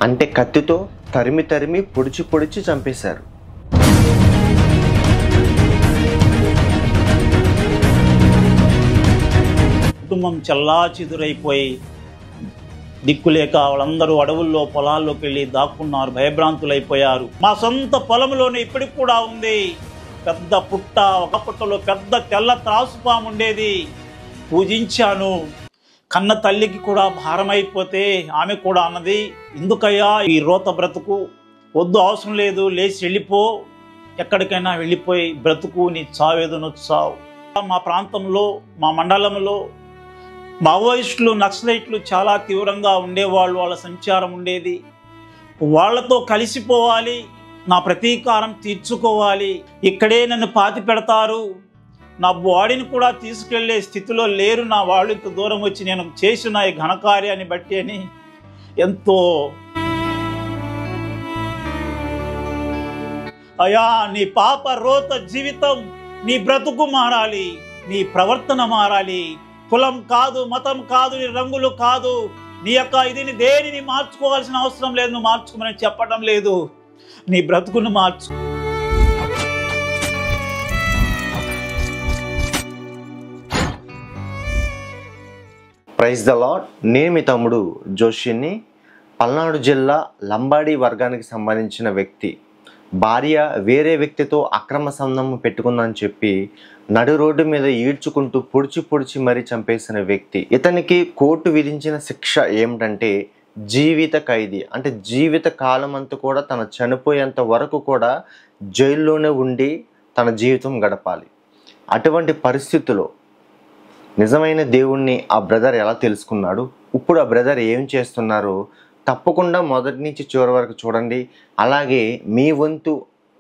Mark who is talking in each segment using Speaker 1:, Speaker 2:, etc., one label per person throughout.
Speaker 1: అంటే కత్తితో తరిమి తరిమి పొడిచి పొడిచి చంపేశారు.
Speaker 2: కుటుంబం చెల్లాచెదురైపోయి దిక్కులేక వాళ్ళందరూ అడవుల్లో పొలాల్లోకి వెళ్ళి దాక్కున్నారు, భయభ్రాంతులైపోయారు. మా సొంత పొలంలోనే ఇప్పటికి కూడా ఉంది పెద్ద పుట్ట. ఒక పుట్టలో పెద్ద తెల్ల త్రాసుపాము ఉండేది. పూజించాను. కన్న తల్లికి కూడా భారమైపోతే ఆమె కూడా అన్నది, ఎందుకయ్యా ఈ రోత బ్రతుకు, వద్దు, అవసరం లేదు, లేచి వెళ్ళిపో, ఎక్కడికైనా వెళ్ళిపోయి బ్రతుకు, నీ చావేదో నొచ్చావు. మా ప్రాంతంలో, మా మండలంలో మావోయిస్టులు, నక్సలైట్లు చాలా తీవ్రంగా ఉండేవాళ్ళు. వాళ్ళ సంచారం ఉండేది. వాళ్లతో కలిసిపోవాలి, నా ప్రతీకారం తీర్చుకోవాలి. ఇక్కడే నన్ను పాతి పెడతారు, నా బాడీని కూడా తీసుకెళ్లే స్థితిలో లేరు నా వాళ్ళు, ఇంత దూరం వచ్చి నేను చేసిన ఈ ఘనకార్యాన్ని బట్టి అని ఎంతో, అయ్యా నీ పాప రోత జీవితం, నీ బ్రతుకు మారాలి, నీ ప్రవర్తన మారాలి. కులం కాదు, మతం కాదు, నీ రంగులు కాదు, నీ యొక్క ఇది దేనిని మార్చుకోవాల్సిన అవసరం లేదు, నువ్వు మార్చుకోమని చెప్పడం లేదు, నీ బ్రతుకును మార్చు.
Speaker 1: Praise the lord. నేను మీ తమ్ముడు జోషిని. పల్నాడు జిల్లా లంబాడి వర్గానికి సంబంధించిన వ్యక్తి భార్య వేరే వ్యక్తితో అక్రమ సంబంధం పెట్టుకుందని చెప్పి నడు రోడ్డు మీద ఈడ్చుకుంటూ పొడిచి పొడిచి మరీ చంపేసిన వ్యక్తి. ఇతనికి కోర్టు విధించిన శిక్ష ఏమిటంటే జీవిత ఖైదీ. అంటే జీవిత కాలం అంతా కూడా తన చనిపోయేంత వరకు కూడా జైల్లోనే ఉండి తన జీవితం గడపాలి. అటువంటి పరిస్థితుల్లో నిజమైన దేవుణ్ణి ఆ బ్రదర్ ఎలా తెలుసుకున్నాడు, ఇప్పుడు ఆ బ్రదర్ ఏం చేస్తున్నారు, తప్పకుండా మొదటి నుంచి చివరి వరకు చూడండి. అలాగే మీ వంతు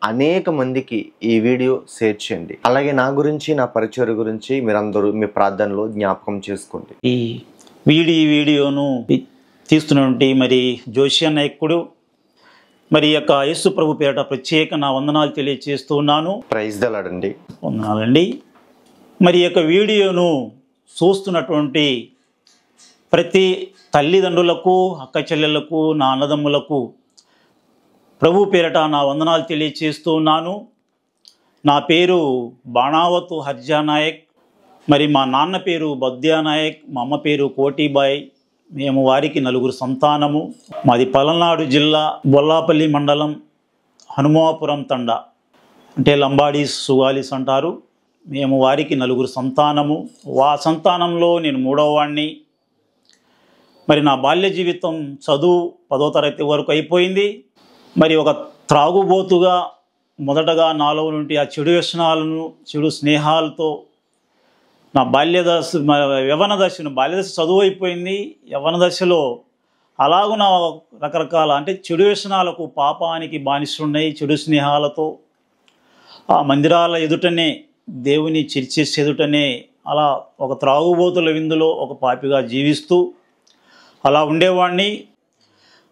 Speaker 1: అనేక మందికి ఈ వీడియో షేర్ చేయండి. అలాగే నా గురించి, నా పరిచయం గురించి మీరందరూ మీ ప్రార్థనలో జ్ఞాపకం చేసుకోండి.
Speaker 2: ఈ వీడియోను తీస్తున్నటువంటి మరి జోషి నాయకుడు మరి యొక్క యేసు ప్రభు పేరట ప్రత్యేక నా వందనాలు తెలియజేస్తూ ఉన్నాను.
Speaker 1: ప్రైజ్ ద లార్డ్ అండి.
Speaker 2: వందనాలండి. మరి యొక్క వీడియోను చూస్తున్నటువంటి ప్రతి తల్లిదండ్రులకు, అక్క చెల్లెళ్లకు, నా అన్నదమ్ములకు ప్రభు పేరట నా వందనాలు తెలియజేస్తూ ఉన్నాను. నా పేరు బాణావతు హర్జా నాయక్. మరి మా నాన్న పేరు బద్యా నాయక్, మా అమ్మ పేరు కోటిబాయ్. మేము వారికి 4 సంతానము. మాది పల్నాడు జిల్లా బొల్లాపల్లి మండలం హనుమాపురం తండ, అంటే లంబాడీస్, సుగాలీస్ అంటారు. మేము వారికి 4 సంతానము. సంతానంలో నేను 3వ వాడిని. మరి నా బాల్య జీవితం చదువు 10వ తరగతి వరకు అయిపోయింది. మరి ఒక త్రాగుబోతుగా మొదటగా నాలో నుండి ఆ చెడు వ్యసనాలను, చెడు స్నేహాలతో నా యవ్వన దశ చదువు అయిపోయింది. యవ్వన దశలో అలాగున రకరకాల, అంటే చెడు వ్యసనాలకు, పాపానికి బానిస్తున్నాయి. చెడు స్నేహాలతో ఆ మందిరాల ఎదుటనే, దేవుని చర్చెస్ ఎదుటనే అలా ఒక త్రాగుబోతుల విందులో ఒక పాపిగా జీవిస్తూ అలా ఉండేవాడిని.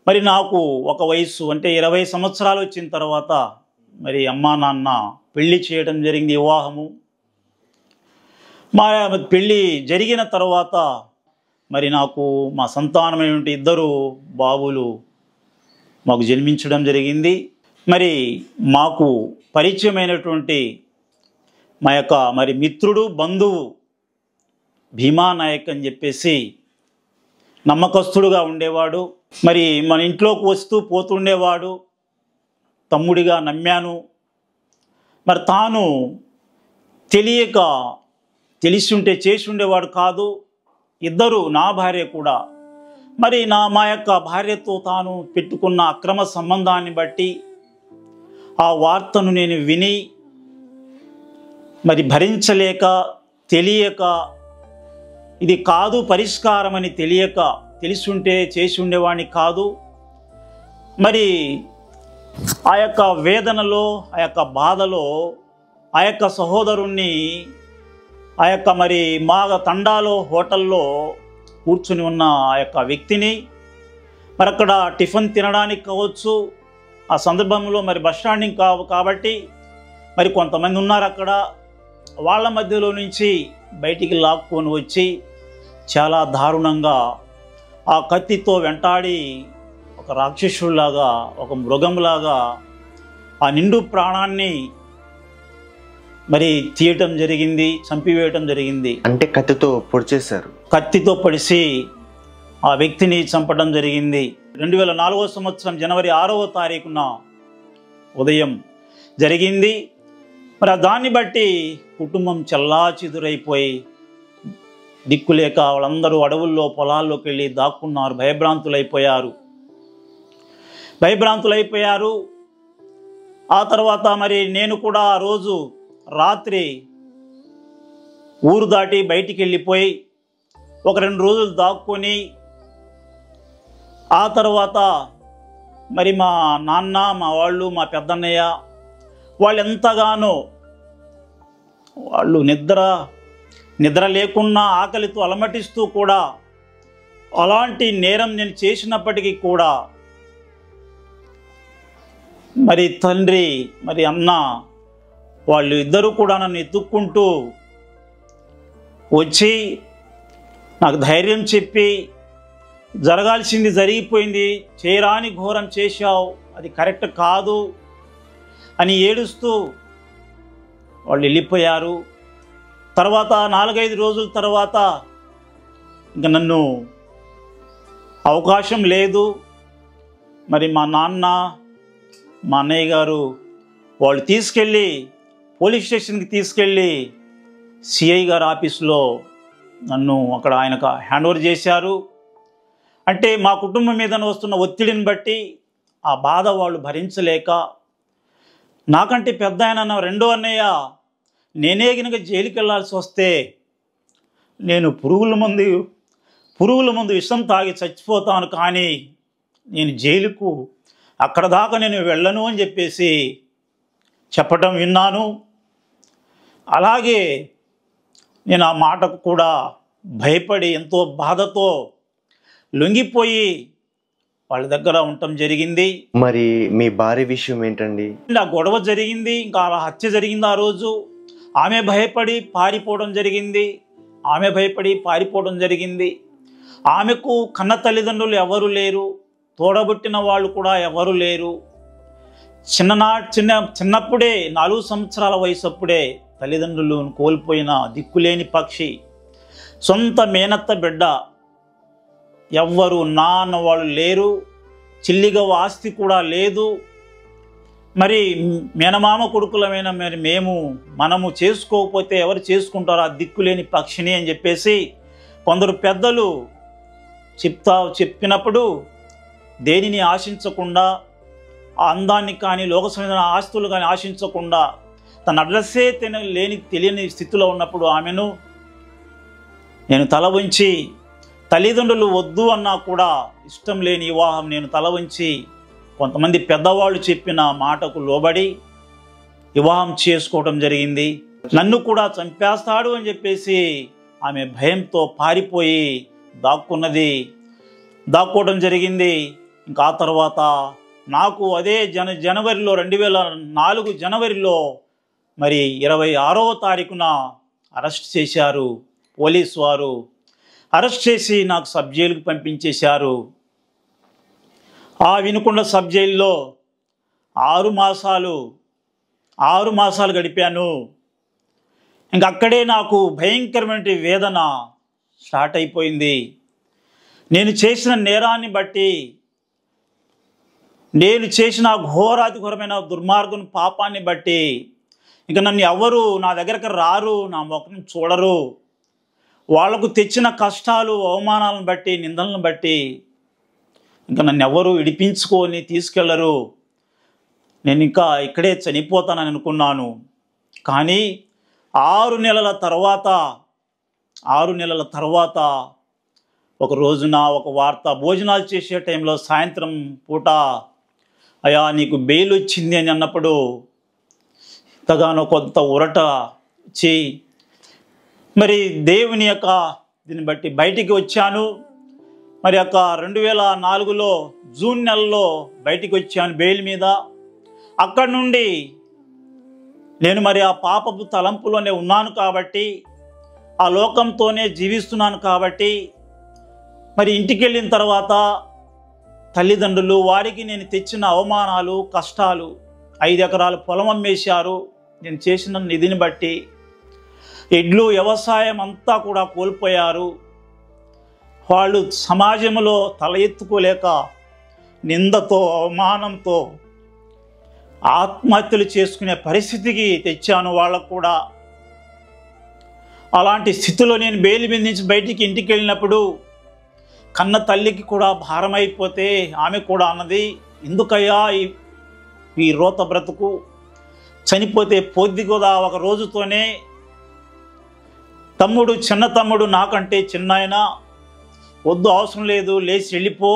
Speaker 2: మరి నాకు ఒక వయసు, అంటే 20 సంవత్సరాలు వచ్చిన తర్వాత మరి అమ్మా నాన్న పెళ్ళి చేయడం జరిగింది, వివాహము. మా పెళ్ళి జరిగిన తర్వాత మరి నాకు మా సంతానమైనటువంటి 2 బాబులు మాకు జన్మించడం జరిగింది. మరి మాకు పరిచయమైనటువంటి మా యొక్క మరి మిత్రుడు, బంధువు భీమా నాయక్ అని చెప్పేసి నమ్మకస్తుడుగా ఉండేవాడు. మరి మన ఇంట్లోకి వస్తూ పోతుండేవాడు. తమ్ముడిగా నమ్మాను. మరి తాను తెలిసి ఉంటే చేసి ఉండేవాడు కాదు. 2 నా భార్య కూడా మరి మా యొక్క భార్యతో తాను పెట్టుకున్న అక్రమ సంబంధాన్ని బట్టి ఆ వార్తను నేను విని మరి భరించలేక, తెలియక, ఇది కాదు పరిష్కారం అని తెలిసి ఉంటే చేసి ఉండేవాడిని కాదు. మరి ఆ యొక్క వేదనలో, ఆ యొక్క బాధలో ఆ యొక్క సహోదరుణ్ణి, ఆ యొక్క మరి మా తండాలో హోటల్లో కూర్చుని ఉన్న ఆ యొక్క వ్యక్తిని మరి అక్కడ టిఫిన్ తినడానికి కావచ్చు, ఆ సందర్భంలో మరి బస్ స్టాండింగ్ కాబట్టి మరి కొంతమంది ఉన్నారు అక్కడ. వాళ్ళ మధ్యలో నుంచి బయటికి లాక్కొని వచ్చి చాలా దారుణంగా ఆ కత్తితో వెంటాడి ఒక ఒక రాక్షసులాగా, ఒక మృగంలాగా ఆ నిండు ప్రాణాన్ని మరి తీయటం జరిగింది, చంపివేయటం జరిగింది.
Speaker 1: అంటే కత్తితో పొడిచేశారు.
Speaker 2: కత్తితో పొడిచి ఆ వ్యక్తిని చంపడం జరిగింది. 2004వ సంవత్సరం జనవరి 6వ తారీఖున ఉదయం జరిగింది. మరి దాన్ని బట్టి కుటుంబం చెల్లాచెదురైపోయి దిక్కులేక వాళ్ళందరూ అడవుల్లో పొలాల్లోకి వెళ్ళి దాక్కున్నారు, భయభ్రాంతులైపోయారు. ఆ తర్వాత మరి నేను కూడా ఆ రోజు రాత్రి ఊరు దాటి బయటికి వెళ్ళిపోయి ఒక 2 రోజులు దాక్కొని, ఆ తర్వాత మరి మా నాన్న, మా వాళ్ళు, మా పెద్దన్నయ్య వాళ్ళు ఎంతగానో వాళ్ళు నిద్ర లేకున్నా ఆకలితో అలమటిస్తూ కూడా అలాంటి నేరం నేను చేసినప్పటికీ కూడా మరి తండ్రి, మరి అన్న వాళ్ళు ఇద్దరు కూడా నన్ను ఎత్తుక్కుంటూ వచ్చి నాకు ధైర్యం చెప్పి, జరగాల్సింది జరిగిపోయింది, చేయరాని ఘోరం చేశావు, అది కరెక్ట్ కాదు అని ఏడుస్తూ వాళ్ళు వెళ్ళిపోయారు. తర్వాత 4-5 రోజుల తర్వాత ఇంకా నన్ను అవకాశం లేదు. మరి మా నాన్న, మా అన్నయ్య గారు వాళ్ళు తీసుకెళ్ళి పోలీస్ స్టేషన్కి తీసుకెళ్ళి సిఐ గారి ఆఫీసులో నన్ను అక్కడ ఆయనకు హ్యాండ్ ఓవర్ చేశారు. అంటే మా కుటుంబం మీద వస్తున్న ఒత్తిడిని బట్టి ఆ బాధ వాళ్ళు భరించలేక, నాకంటే పెద్ద ఆయన రెండో అన్నయ్య నేనే కనుక జైలుకి వెళ్ళాల్సి వస్తే నేను పురుగుల మందు విషం తాగి చచ్చిపోతాను, కానీ నేను జైలుకు అక్కడ దాకా నేను వెళ్ళను అని చెప్పేసి చెప్పటం విన్నాను. అలాగే నేను ఆ మాటకు కూడా భయపడి ఎంతో బాధతో లొంగిపోయి వాళ్ళ దగ్గర ఉండటం జరిగింది.
Speaker 1: మరి మీ భార్య విషయం ఏంటండి?
Speaker 2: ఆ గొడవ జరిగింది, ఇంకా అలా హత్య జరిగింది. ఆ రోజు ఆమె భయపడి పారిపోవడం జరిగింది. ఆమెకు కన్న తల్లిదండ్రులు ఎవరు లేరు, తోడబుట్టిన వాళ్ళు కూడా ఎవరు లేరు. చిన్నప్పుడే 4 సంవత్సరాల వయసు అప్పుడే తల్లిదండ్రులను కోల్పోయిన దిక్కులేని పక్షి, సొంత మేనత్త బిడ్డ, ఎవ్వరు నాన్న వాళ్ళు లేరు, చిల్లిగవ ఆస్తి కూడా లేదు. మరి మేనమామ కొడుకులమైన మరి మనము చేసుకోకపోతే ఎవరు చేసుకుంటారు ఆ దిక్కులేని పక్షిని అని చెప్పేసి కొందరు పెద్దలు చెప్పినప్పుడు దేనిని ఆశించకుండా, ఆ అందాన్ని కానీ లోక సంబంధమైన ఆస్తులు కానీ ఆశించకుండా, తన అడ్రస్సే తెలియని స్థితిలో ఉన్నప్పుడు ఆమెను నేను తల వంచి, తల్లిదండ్రులు వద్దు అన్నా కూడా ఇష్టం లేని వివాహం నేను తల వంచి కొంతమంది పెద్దవాళ్ళు చెప్పిన మాటకు లోబడి వివాహం చేసుకోవడం జరిగింది. నన్ను కూడా చంపేస్తాడు అని చెప్పేసి ఆమె భయంతో పారిపోయి దాక్కోవడం జరిగింది. ఇంకా ఆ తర్వాత నాకు అదే జనవరిలో 2004 జనవరిలో మరి 26వ తారీఖున అరెస్ట్ చేశారు పోలీసు వారు. అరెస్ట్ చేసి నాకు సబ్ జైలుకు పంపించేశారు. ఆ వినుకొండ సబ్ జైల్లో 6 మాసాలు గడిపాను. ఇంక అక్కడే నాకు భయంకరమైన వేదన స్టార్ట్ అయిపోయింది. నేను చేసిన నేరాన్ని బట్టి, నేను చేసిన ఘోరాతిఘోరమైన దుర్మార్గం పాపాన్ని బట్టి ఇంకా నన్ను ఎవరు నా దగ్గరకు రారు, నా ముఖం చూడరు. వాళ్లకు తెచ్చిన కష్టాలు, అవమానాలను బట్టి, నిందలను బట్టి ఇంకా నన్ను ఎవరు విడిపించుకొని తీసుకెళ్లరు. నేను ఇంకా ఇక్కడే చనిపోతానని అనుకున్నాను. కానీ 6 నెలల తర్వాత ఒక రోజున ఒక వార్త, భోజనాలు చేసే టైంలో సాయంత్రం పూట, అయ్యా నీకు బెయిల్ వచ్చింది అని అన్నప్పుడు ఎంతగానో కొంత ఉరట వచ్చి మరి దేవుని యొక్క దీన్ని బట్టి బయటికి వచ్చాను. మరి యొక్క 2004లో జూన్ నెలలో బయటికి వచ్చాను బెయిల్ మీద. అక్కడి నుండి నేను మరి ఆ పాపపు తలంపులోనే ఉన్నాను కాబట్టి, ఆ లోకంతోనే జీవిస్తున్నాను కాబట్టి, మరి ఇంటికి వెళ్ళిన తర్వాత తల్లిదండ్రులు, వారికి నేను తెచ్చిన అవమానాలు, కష్టాలు, 5 ఎకరాల పొలం అమ్మేశారు నేను చేసిన నిధిని బట్టి. ఎడ్లు, వ్యవసాయం అంతా కూడా కోల్పోయారు. వాళ్ళు సమాజంలో తల ఎత్తుకోలేక నిందతో, అవమానంతో ఆత్మహత్యలు చేసుకునే పరిస్థితికి తెచ్చాను వాళ్ళకు కూడా. అలాంటి స్థితిలో నేను బెయిల్ మీద నుంచి బయటికి ఇంటికి వెళ్ళినప్పుడు కన్న తల్లికి కూడా భారమైపోతే ఆమె కూడా అన్నది, ఎందుకయ్యా ఈ రోత బ్రతుకు, చనిపోతే పోద్ది కదా ఒక రోజుతోనే. తమ్ముడు, చిన్న తమ్ముడు నాకంటే చిన్నాయన, వద్దు అవసరం లేదు, లేచి వెళ్ళిపో,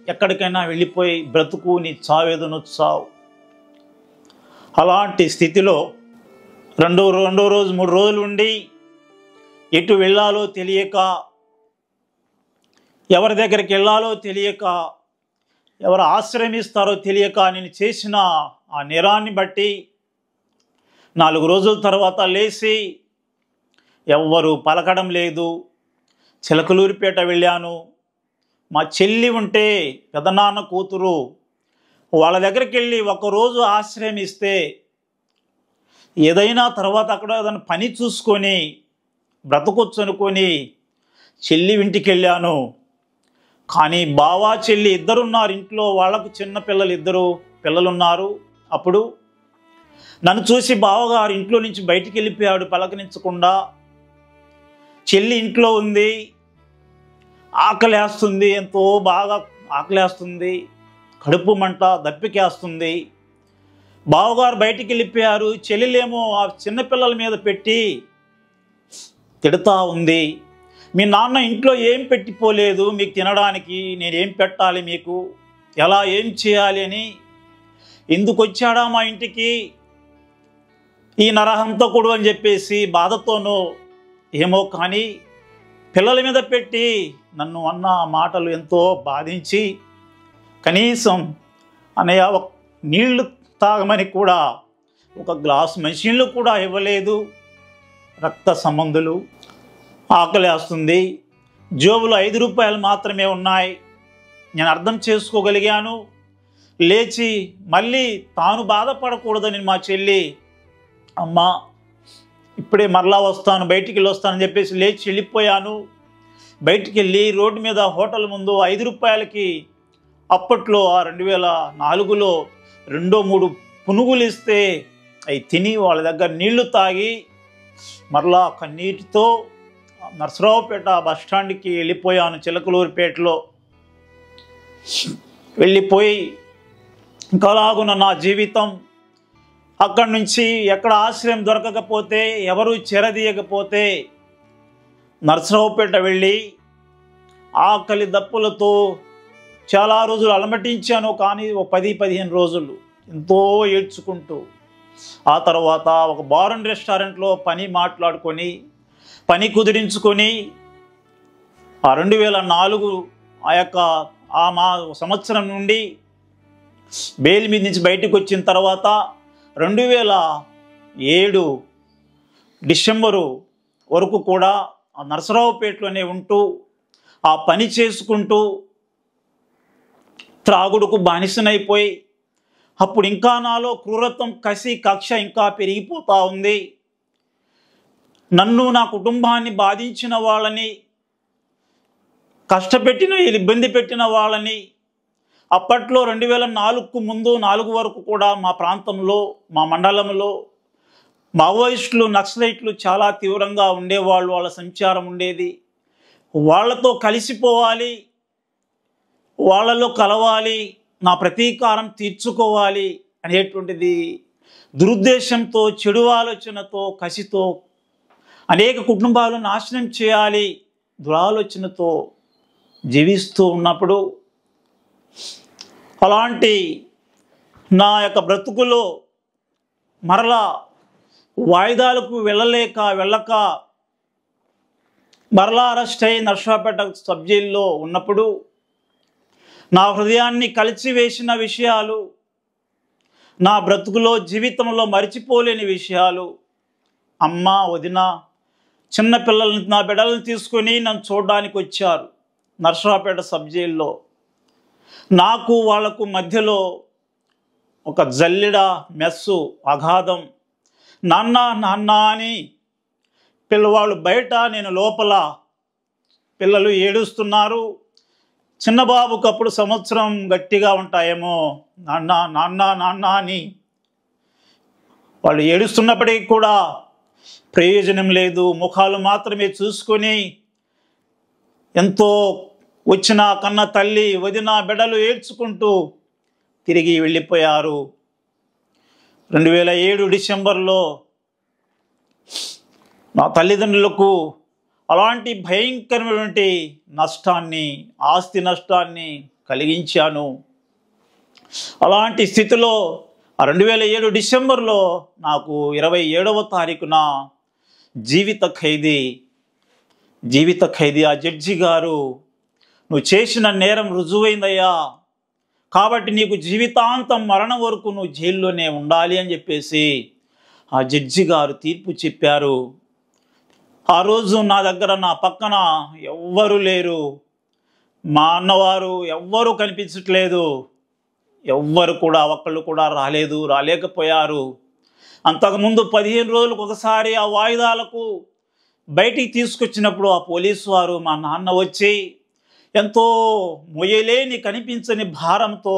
Speaker 2: ఎక్కడికైనా వెళ్ళిపోయి బ్రతుకు, నీ చావేదో నువ్వు చావు. అలాంటి స్థితిలో రెండో రోజు 3 రోజులు ఉండి ఎటు వెళ్ళాలో తెలియక, ఎవరి దగ్గరికి వెళ్ళాలో తెలియక, ఎవరు ఆశ్రమిస్తారో తెలియక నేను చేసిన ఆ నేరాన్ని బట్టి 4 రోజుల తర్వాత లేచి ఎవ్వరు పలకడం లేదు. చిలకలూరిపేట వెళ్ళాను. మా చెల్లి ఉంటే, పెదనాన్న కూతురు, వాళ్ళ దగ్గరికి వెళ్ళి 1 రోజు ఆశ్రమిస్తే ఏదైనా తర్వాత అక్కడ ఏదైనా పని చూసుకొని బ్రతకొచ్చు అనుకొని చెల్లి ఇంటికి వెళ్ళాను. కానీ బావా చెల్లి ఇద్దరున్నారు ఇంట్లో, వాళ్ళకు చిన్న పిల్లలు, 2 పిల్లలున్నారు. అప్పుడు నన్ను చూసి బావగారు ఇంట్లో నుంచి బయటికి వెళ్ళిపోయాడు పలకరించకుండా. చెల్లి ఇంట్లో ఉంది, ఆకలేస్తుంది, ఎంతో బాగా ఆకలేస్తుంది, కడుపు మంట, దప్పికేస్తుంది. బావగారు బయటికి వెళ్ళిపోయారు. చెల్లెలేమో ఆ చిన్నపిల్లల మీద పెట్టి తిడతా ఉంది, మీ నాన్న ఇంట్లో ఏం పెట్టిపోలేదు మీకు తినడానికి, నేనేం పెట్టాలి మీకు, ఎలా ఏం చేయాలి అని. ఎందుకు వచ్చాడా మా ఇంటికి ఈ నరహంతకుడు అని చెప్పేసి బాధతోనో ఏమో కానీ పిల్లల మీద పెట్టి నన్ను అన్న మాటలు ఎంతో బాధించి, కనీసం అన్నయ్య నీళ్లు తాగమని కూడా 1 గ్లాసు మంచినీళ్ళు కూడా ఇవ్వలేదు. రక్త సంబంధులు, ఆకలేస్తుంది, జోబులో 5 రూపాయలు మాత్రమే ఉన్నాయి. నేను అర్థం చేసుకోగలిగాను. లేచి మళ్ళీ తాను బాధపడకూడదని మా చెల్లి, అమ్మా ఇప్పుడే మరలా వస్తాను, బయటికి వెళ్ళి వస్తానని చెప్పేసి లేచి వెళ్ళిపోయాను. బయటికి వెళ్ళి రోడ్డు మీద హోటల్ ముందు 5 రూపాయలకి, అప్పట్లో ఆ 2004లో 2-3 పునుగులు ఇస్తే అవి తిని వాళ్ళ దగ్గర నీళ్లు తాగి మరలా కన్నీటితో నర్సరావుపేట బస్టాండ్కి వెళ్ళిపోయాను. చిలకలూరిపేటలో వెళ్ళిపోయి ఇంకలాగున్న నా జీవితం. అక్కడి నుంచి ఎక్కడ ఆశ్రయం దొరకకపోతే, ఎవరు చెరదీయకపోతే నర్సరావుపేట వెళ్ళి ఆకలి దప్పులతో చాలా రోజులు అలమటించాను. కానీ 10-15 రోజులు ఎంతో ఏడ్చుకుంటూ, ఆ తర్వాత ఒక బార్ అండ్ రెస్టారెంట్లో పని మాట్లాడుకొని, పని కుదిరించుకొని, ఆ 2004 మా సంవత్సరం నుండి బెయిల్ మీద నుంచి బయటకు వచ్చిన తర్వాత 2007 డిసెంబరు వరకు కూడా ఆ నర్సరావుపేటలోనే ఉంటూ, ఆ పని చేసుకుంటూ, త్రాగుడుకు బానిసనైపోయి, అప్పుడు ఇంకా నాలో క్రూరత్వం, కసి, కక్ష ఇంకా పెరిగిపోతూ ఉంది. నన్ను, నా కుటుంబాన్ని బాధించిన వాళ్ళని, కష్టపెట్టిన, ఇబ్బంది పెట్టిన వాళ్ళని, అప్పట్లో 2004కు ముందు 4 వరకు కూడా మా ప్రాంతంలో, మా మండలంలో మావోయిస్టులు, నక్సలైట్లు చాలా తీవ్రంగా ఉండేవాళ్ళు. వాళ్ళ సంచారం ఉండేది. వాళ్ళతో కలిసిపోవాలి, వాళ్ళలో కలవాలి, నా ప్రతీకారం తీర్చుకోవాలి అనేటువంటిది దురుద్దేశంతో, చెడు ఆలోచనతో, కసితో అనేక కుటుంబాలు నాశనం చేయాలి దురాలోచనతో జీవిస్తూ ఉన్నప్పుడు, అలాంటి నా యొక్క బ్రతుకులో మరలా వాయిదాలకు వెళ్ళక మరలా అరెస్ట్ అయి నర్సరావుపేట సబ్ జైల్లో ఉన్నప్పుడు నా హృదయాన్ని కలిచివేసిన విషయాలు, నా బ్రతుకులో జీవితంలో మరిచిపోలేని విషయాలు. అమ్మ, వదిన, చిన్నపిల్లల్ని, నా బిడ్డలను తీసుకొని నన్ను చూడడానికి వచ్చారు నర్సరావుపేట సబ్ జైల్లో. నాకు వాళ్లకు మధ్యలో ఒక జల్లెడ మెస్సు అగాధం. నాన్న నాన్న అని పిల్లవాళ్ళు బయట, నేను లోపల. పిల్లలు ఏడుస్తున్నారు. చిన్నబాబుకు అప్పుడు సంవత్సరం గట్టిగా ఉంటాయేమో. నాన్న నాన్న నాన్న అని వాళ్ళు ఏడుస్తున్నప్పటికీ కూడా ప్రయోజనం లేదు. ముఖాలు మాత్రమే చూసుకొని ఎంతో వచ్చిన కన్న తల్లి వదిన బిడ్డలు ఏడ్చుకుంటూ తిరిగి వెళ్ళిపోయారు. 2007 డిసెంబర్లో నా తల్లిదండ్రులకు అలాంటి భయంకరమైనటువంటి నష్టాన్ని, ఆస్తి నష్టాన్ని కలిగించాను. అలాంటి స్థితిలో 2007 డిసెంబర్లో నాకు 27వ తారీఖున జీవిత ఖైదీ ఆ జడ్జి గారు, నువ్వు చేసిన నేరం రుజువైందయ్యా, కాబట్టి నీకు జీవితాంతం మరణం వరకు నువ్వు జైల్లోనే ఉండాలి అని చెప్పేసి ఆ జడ్జి గారు తీర్పు చెప్పారు. ఆ రోజు నా దగ్గర, నా పక్కన ఎవ్వరూ లేరు. మా అన్నవారు ఎవ్వరూ కనిపించట్లేదు. ఎవ్వరు కూడా, ఒక్కళ్ళు కూడా రాలేకపోయారు. అంతకుముందు 15 రోజులకు ఒకసారి ఆ వాయిదాలకు బయటికి తీసుకొచ్చినప్పుడు ఆ పోలీసు వారు మా నాన్న వచ్చి ఎంతో మొయ్యలేని కనిపించని భారంతో,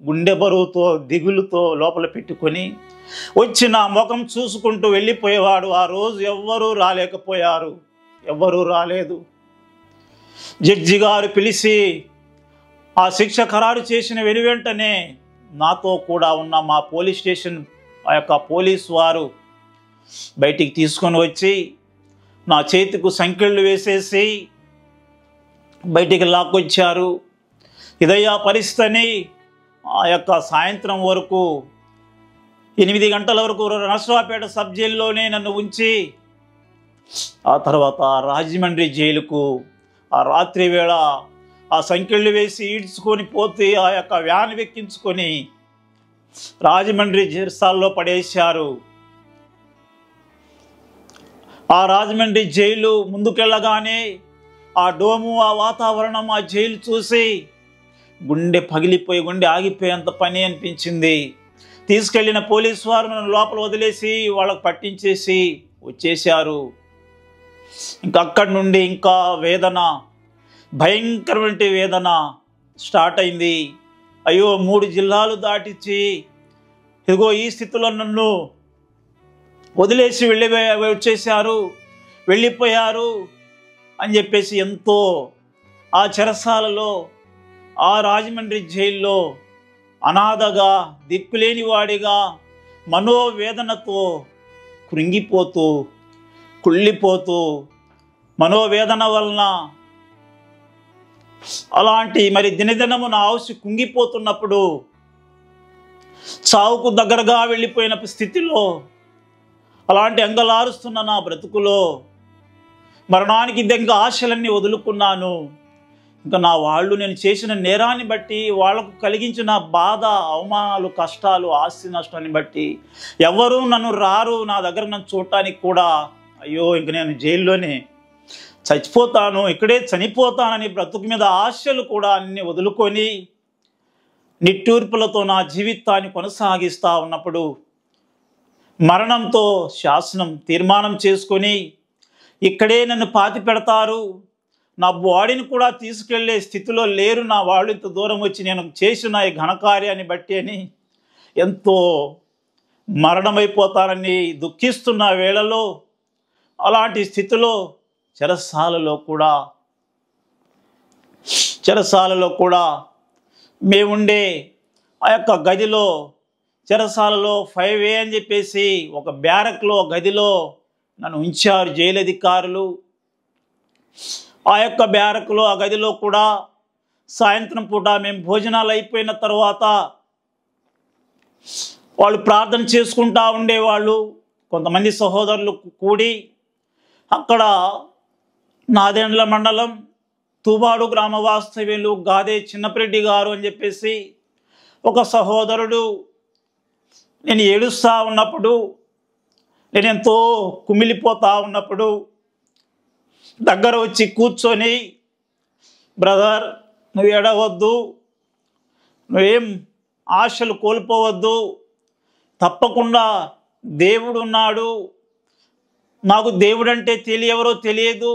Speaker 2: గుండె బరువుతో, దిగులుతో లోపల పెట్టుకొని వచ్చి నా ముఖం చూసుకుంటూ వెళ్ళిపోయేవాడు. ఆ రోజు ఎవ్వరూ రాలేకపోయారు, ఎవ్వరూ రాలేదు. జడ్జి గారు పిలిచి ఆ శిక్ష ఖరారు చేసిన వెనువెంటనే నాతో కూడా ఉన్న మా పోలీస్ స్టేషన్ ఆ యొక్క పోలీసు వారు బయటికి తీసుకొని వచ్చి నా చేతికి సంకెళ్ళు వేసేసి బయటికి లాక్కొచ్చారు. ఇదయ్యా పరిస్థితిని ఆ యొక్క సాయంత్రం వరకు 8 గంటల వరకు నర్సరావుపేట సబ్ జైల్లోనే నన్ను ఉంచి ఆ తర్వాత రాజమండ్రి జైలుకు ఆ రాత్రి వేళ ఆ సంకెళ్ళు వేసి ఈడ్చుకొని పోతే ఆ యొక్క వ్యాన్ ఎక్కించుకొని రాజమండ్రి జైలులో పడేశారు. ఆ రాజమండ్రి జైలు ముందుకెళ్ళగానే ఆ డోము, ఆ వాతావరణం, ఆ జైలు చూసి గుండె పగిలిపోయి, గుండె ఆగిపోయేంత పని అనిపించింది. తీసుకెళ్లిన పోలీసు వారు నన్ను లోపల వదిలేసి వాళ్ళకు పట్టించేసి వచ్చేశారు. ఇంకా అక్కడి నుండి ఇంకా వేదన, భయంకరమైన వేదన స్టార్ట్ అయింది. అయ్యో 3 జిల్లాలు దాటించి ఇదిగో ఈ స్థితిలో నన్ను వదిలేసి వెళ్ళిపోయారు అని చెప్పేసి ఎంతో ఆ చెరసాలలో, ఆ రాజమండ్రి జైల్లో అనాథగా, దిక్కులేని వాడిగా, మనోవేదనతో కృంగిపోతూ, కుళ్ళిపోతూ, మనోవేదన వలన అలాంటి మరి దినదినము నా ఆయుస్సు కుంగిపోతున్నప్పుడు, చావుకు దగ్గరగా వెళ్ళిపోయిన స్థితిలో, అలాంటి అంగలారుస్తున్న నా బ్రతుకులో మరణానికి దగ్గర ఆశలన్నీ వదులుకున్నాను. ఇంకా నా వాళ్ళు నేను చేసిన నేరాన్ని బట్టి, వాళ్లకు కలిగించిన బాధ, అవమానాలు, కష్టాలు, ఆస్తి నష్టాన్ని బట్టి ఎవరూ నన్ను రారు నా దగ్గర నన్ను చూడటానికి కూడా. అయ్యో ఇంక నేను జైల్లోనే చచ్చిపోతాను, ఇక్కడే చనిపోతానని బ్రతుకు మీద ఆశలు కూడా అన్ని వదులుకొని నిట్టూర్పులతో నా జీవితాన్ని కొనసాగిస్తూ ఉన్నప్పుడు మరణంతో తీర్మానం చేసుకొని ఇక్కడే నన్ను పాతి పెడతారు, నా బాడీని కూడా తీసుకెళ్లే స్థితిలో లేరు నా వాళ్ళు, ఇంత దూరం వచ్చి నేను చేసిన ఈ ఘనకార్యాన్ని బట్టి అని ఎంతో మరణమైపోతానని దుఃఖిస్తున్న వేళలో, అలాంటి స్థితిలో చెరసాలలో కూడా మేముండే ఆ యొక్క గదిలో, చెరసాలలో 5A అని చెప్పేసి ఒక బ్యారక్లో గదిలో నన్ను ఉంచారు జైలు అధికారులు. ఆ యొక్క బ్యారక్లో, ఆ గదిలో కూడా సాయంత్రం పూట మేము భోజనాలు అయిపోయిన తర్వాత వాళ్ళు ప్రార్థన చేసుకుంటూ ఉండేవాళ్ళు. కొంతమంది సహోదరులు కూడి అక్కడ నాదెండ్ల మండలం తూబాడు గ్రామ వాస్తవ్యులు గాదే చిన్నపరెడ్డి గారు అని చెప్పేసి ఒక సహోదరుడు, నేను ఏడుస్తూ ఉన్నప్పుడు, నేను ఎంతో కుమిలిపోతూ ఉన్నప్పుడు దగ్గర వచ్చి కూర్చొని, బ్రదర్ నువ్వు ఏడవద్దు, నువ్వేం ఆశలు కోల్పోవద్దు. తప్పకుండా దేవుడు ఉన్నాడు. నాకు దేవుడు అంటే ఎవరో తెలియదు,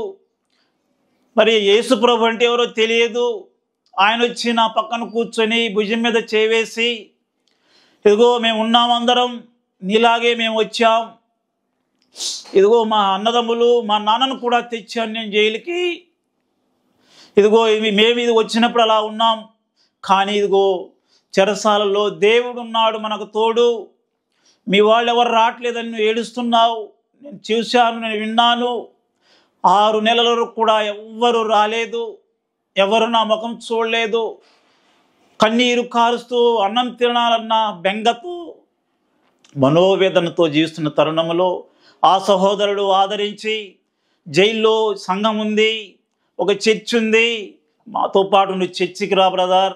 Speaker 2: మరి యేసు ప్రభు అంటే ఎవరో తెలియదు. ఆయన వచ్చి నా పక్కన కూర్చొని భుజం మీద చేవేసి, ఇదిగో మేము ఉన్నాం, అందరం నీలాగే మేము వచ్చాం, ఇదిగో మా అన్నదమ్ములు మా నాన్నను కూడా తెచ్చాను నేను జైలుకి, ఇదిగో మేము ఇది వచ్చినప్పుడు అలా ఉన్నాం, కానీ ఇదిగో చెరసాలలో దేవుడు ఉన్నాడు మనకు తోడు. మీ వాళ్ళు ఎవరు రావట్లేదని నువ్వు ఏడుస్తున్నావు, నేను చూశాను, నేను విన్నాను. 6 నెలల వరకు కూడా ఎవ్వరు రాలేదు, ఎవరు నా ముఖం చూడలేదు. కన్నీరు కారుస్తూ అన్నం తినాలన్న బెంగతో మనోవేదనతో జీవిస్తున్న తరుణంలో ఆ సహోదరుడు ఆదరించి, జైల్లో సంఘం ఉంది, ఒక చర్చ్ ఉంది, మాతో పాటు నువ్వు చర్చికి రా బ్రదర్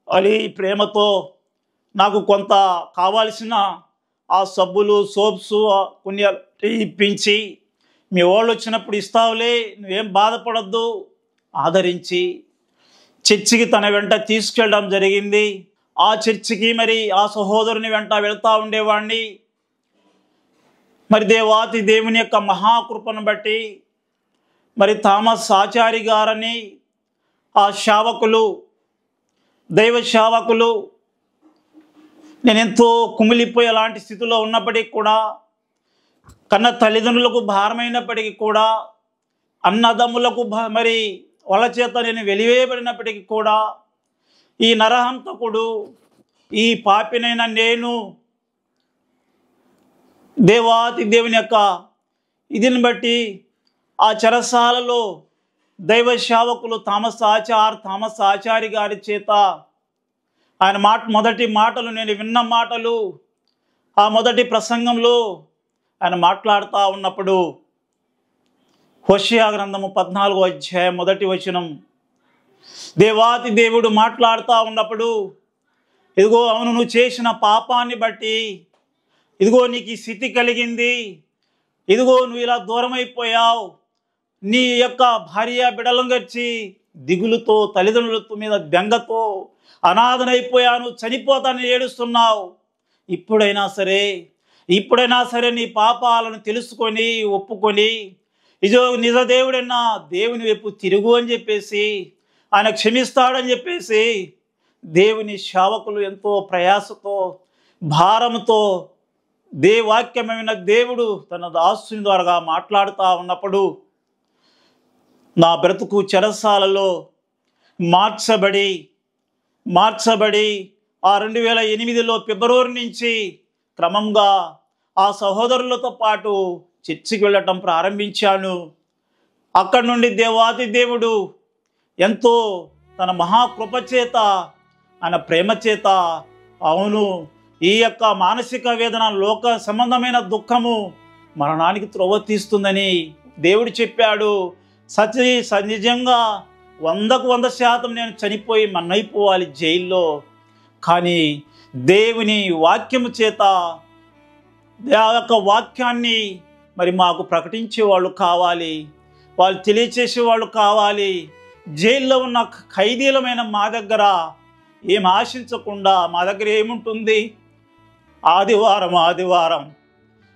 Speaker 2: అని ప్రేమతో నాకు కొంత కావాల్సిన ఆ సబ్బులు సోప్స్ కొన్ని ఇప్పించి, మీ వాళ్ళు వచ్చినప్పుడు ఇస్తావులే, నువ్వేం బాధపడద్దు ఆదరించి చర్చికి తన వెంట తీసుకెళ్ళడం జరిగింది. ఆ చర్చికి మరి ఆ సహోదరుని వెంట వెళ్తూ ఉండేవాడిని. మరి దేవాతి దేవుని యొక్క మహాకృపను బట్టి మరి థామస్ ఆచారి గారని ఆ సేవకులు, దైవ సేవకులు, నేను ఎంతో కుమిలిపోయి అలాంటి స్థితిలో ఉన్నప్పటికీ కూడా, కన్న తల్లిదండ్రులకు భారమైనప్పటికీ కూడా, అన్నదమ్ములకు మరి వాళ్ళ చేత నేను వెలివేయబడినప్పటికీ కూడా, ఈ నరహంతకుడు, ఈ పాపినైన నేను దేవాతి దేవుని యొక్క ఇదిని బట్టి ఆ చెరసాలలో దైవ సేవకులు థామస్ ఆచారి గారి చేత ఆయన మొదటి మాటలు, నేను విన్న మాటలు, ఆ మొదటి ప్రసంగంలో ఆయన మాట్లాడుతూ ఉన్నప్పుడు, హోషేయ గ్రంథము 14వ అధ్యాయం 1వ వచనం, దేవాతి దేవుడు మాట్లాడుతూ ఉన్నప్పుడు, ఇదిగో అవును నువ్వు చేసిన పాపాన్ని బట్టి ఇదిగో నీకు ఈ స్థితి కలిగింది, ఇదిగో నువ్వు ఇలా దూరం అయిపోయావు, నీ యొక్క భార్య బిడ్డలను గచ్చి దిగులుతో తల్లిదండ్రులతో మీద బెంగతో అనాథనైపోయాను, చనిపోతానని ఏడుస్తున్నావు. ఇప్పుడైనా సరే నీ పాపాలను తెలుసుకొని ఒప్పుకొని నిజ దేవుడైనా దేవుని వైపు తిరుగు అని చెప్పేసి, ఆయన క్షమిస్తాడని చెప్పేసి దేవుని సేవకులు ఎంతో ప్రయాసతో భారంతో వాక్యమైన దేవుడు తన దాసుని ద్వారా మాట్లాడుతూ ఉన్నప్పుడు, నా బ్రతుకు చెరసాలలో మార్చబడి ఆ 2008లో ఫిబ్రవరి నుంచి క్రమంగా ఆ సహోదరులతో పాటు చర్చికి వెళ్ళటం ప్రారంభించాను. అక్కడి నుండి దేవాది దేవుడు ఎంతో తన మహాకృప చేత, ఆయన ప్రేమ చేత, అవును ఈ యొక్క మానసిక వేదన, లోక సంబంధమైన దుఃఖము మరణానికి త్రోవ తీస్తుందని దేవుడు చెప్పాడు. నిజంగా 100% నేను చనిపోయి మన్నైపోవాలి జైల్లో, కానీ దేవుని వాక్యము చేత ఆ యొక్క వాక్యాన్ని మరి మాకు ప్రకటించే వాళ్ళు కావాలి, వాళ్ళు తెలియచేసే వాళ్ళు కావాలి. జైల్లో ఉన్న ఖైదీలమైన మా దగ్గర ఏం ఆశించకుండా, మా దగ్గర ఏముంటుంది, ఆదివారం